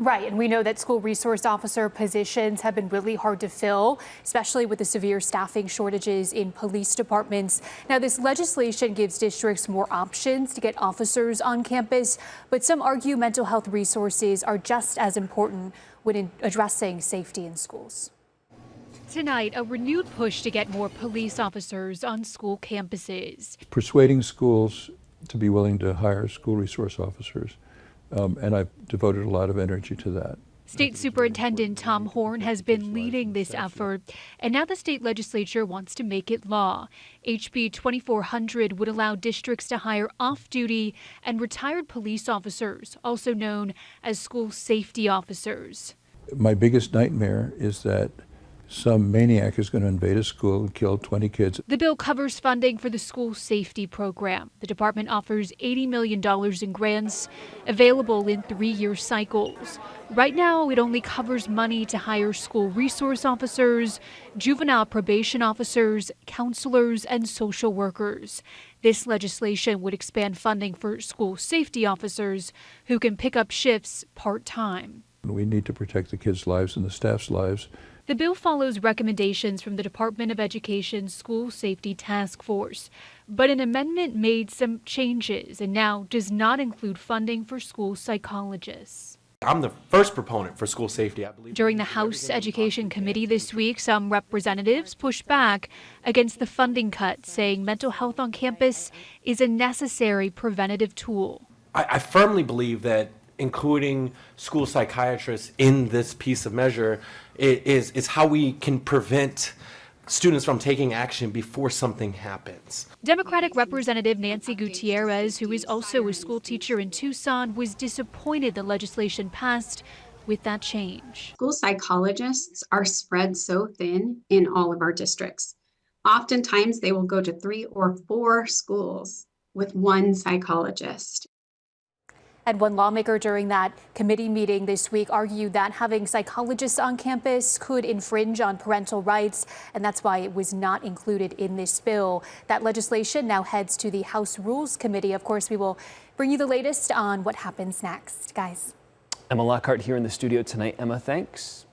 Right, and we know that school resource officer positions have been really hard to fill, especially with the severe staffing shortages in police departments. Now, this legislation gives districts more options to get officers on campus, but some argue mental health resources are just as important when addressing safety in schools. Tonight, a renewed push to get more police officers on school campuses. Persuading schools to be willing to hire school resource officers. And I've devoted a lot of energy to that. State Superintendent Tom Horn has been leading this effort, and now the state legislature wants to make it law. HB 2400 would allow districts to hire off-duty and retired police officers, also known as school safety officers. My biggest nightmare is that some maniac is going to invade a school and kill 20 kids. The bill covers funding for the school safety program. The department offers $80 million in grants available in 3-year cycles. Right now, it only covers money to hire school resource officers, juvenile probation officers, counselors, and social workers. This legislation would expand funding for school safety officers who can pick up shifts part-time. We need to protect the kids' lives and the staff's lives. The bill follows recommendations from the Department of Education's School Safety Task Force, but an amendment made some changes and now does not include funding for school psychologists. I'm the first proponent for school safety, I believe. During the House Education Committee this week, some representatives pushed back against the funding cut, saying mental health on campus is a necessary preventative tool. I firmly believe that including school psychiatrists in this piece of measure is how we can prevent students from taking action before something happens. Democratic Representative Nancy Gutierrez, who is also a school teacher in Tucson, was disappointed the legislation passed with that change. School psychologists are spread so thin in all of our districts. Oftentimes, they will go to 3 or 4 schools with one psychologist. And one lawmaker during that committee meeting this week argued that having psychologists on campus could infringe on parental rights, and that's why it was not included in this bill. That legislation now heads to the House Rules Committee. Of course, we will bring you the latest on what happens next. Guys. Emma Lockhart here in the studio tonight. Emma, thanks.